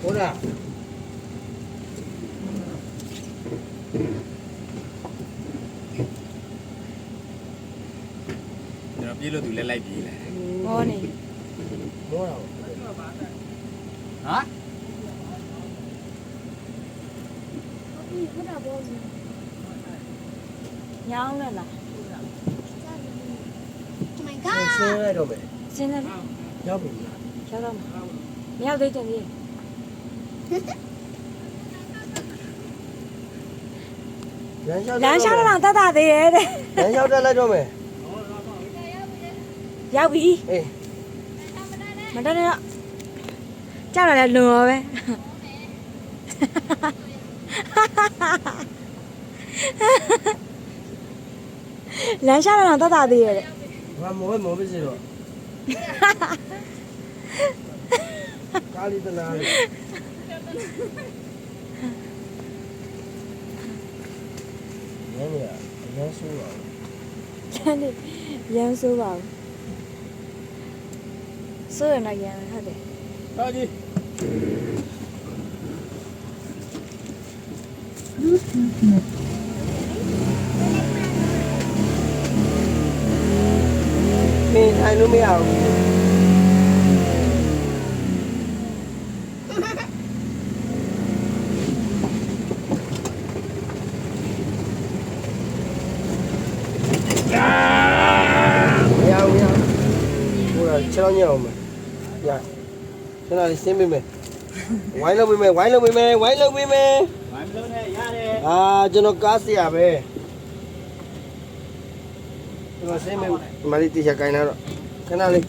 ဟုတ်လားကျွန်တော်ပြေးလို့သူလက်လိုက်ပြေးလာတယ်မောနေမောတော့ဟာညောင်းလဲလား Oh my god ဆင်းရတော့မယ် စင်းတယ် ရောက်ပြီ ရောက်တော့မရောက်သေးတယ်လေလမ်းလျှောက်တော့တတ်တာသေးရဲ့တဲ့ လမ်းလျှောက်တက်လိုက်တော့မယ် ရောက်ပြီ အေး မတတ်နဲ့တော့ကြောက်တော့လဲလွန်ရောပဲလမ်းလျှောက်တော့တတ်တာသေးရဲ့တဲ့ ဘာမောမောပဲစီတော့ကာလီတနာလေရမ်းရမ်းဆိုးပါ ကျန်နေရမ်းဆိုးပါဘူးဆိုးရတော့ရမ်းဟုတ်တယ် ဟာကြီးမင်းထိုင်လို့မရဘူးမရဘူးဟိုခြေထောက်ညက်အောင်မယ်ရကျွန်တော်လေးရှင်းပေးမယ်ဝိုင်းလုပ်ပေးမယ်ဝိုင်းလုပ်ပေးမယ်ဝိုင်းလုပ်ပေးမယ် ဝိုင်းလုံးနဲ့ရတယ် ကျွန်တော်ကားဆရာပဲကျွန်တော်ရှင်းမယ်မလေးတီချာကိုင်းလာတော့ခဏလေး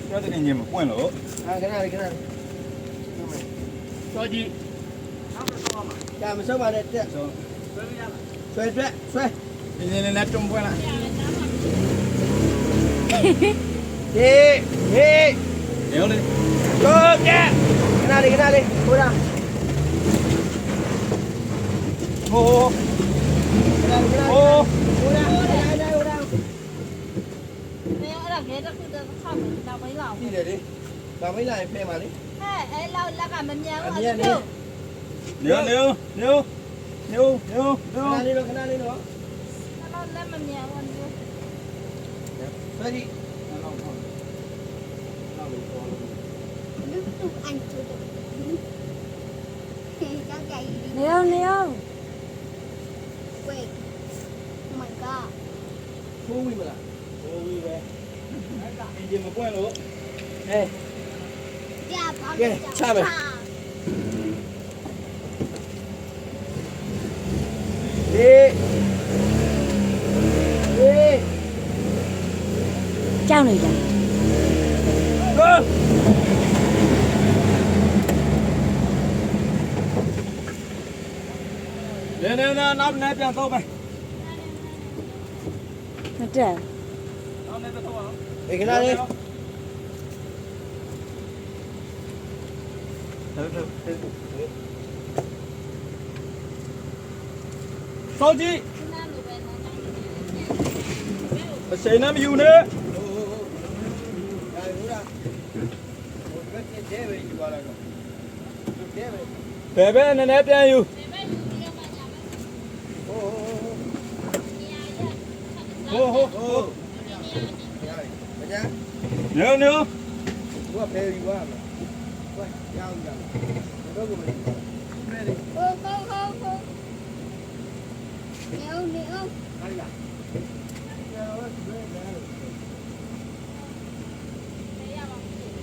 ပြောတဲ့ညင်မပွင့်လို့ ခဏလေးစောကြီး ကြာမဆောက်ပါနဲ့တက် စော ဆွဲဆွဲ ဒီနေ့နဲ့တုံးပွင့်လား ဟေးဟေး ညောလေး ကိုကြခဏလေးဟိုလား ဟို ခဏလေး ဟို ဟိုလား 没有，那给这裤子穿不到没老。 ကြည့်တယ်လေဒါမိလာရင်ဖဲပါလေ 哎哎，老那个没面我就。 ညောညောညောညောညောညော ခဏလေးတော့ 那老那没面我就。 ဆွဲကြည့် 都按住的。嘿，刚改。 နေအောင်နေအောင် 喂。Oh my god。 ထိုးဝင်မလား ဟိုဝီပဲအင်ဂျင်မပွင့်လို့ ဟဲ့ 呀，跑。 ကဲချမယ် ဟေး ကြောက်နေကြ နေနောက်နဲ့ပြန်တော့ပဲ မတက် နောက်နဲ့တော့အောင် ဒီခဏလေး စောကြီးအစိမ်းနဲ့မယူနဲ့ ဘယ်ပဲနည်းနည်းပြန်ယူဟိုညောညော Gua peri gua. Gua yang. Gua gua. Ready. Go go go go. Neo neo. Kali ya.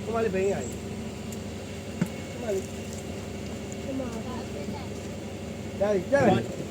Kembali pengen ai. Kembali. Dari, dari.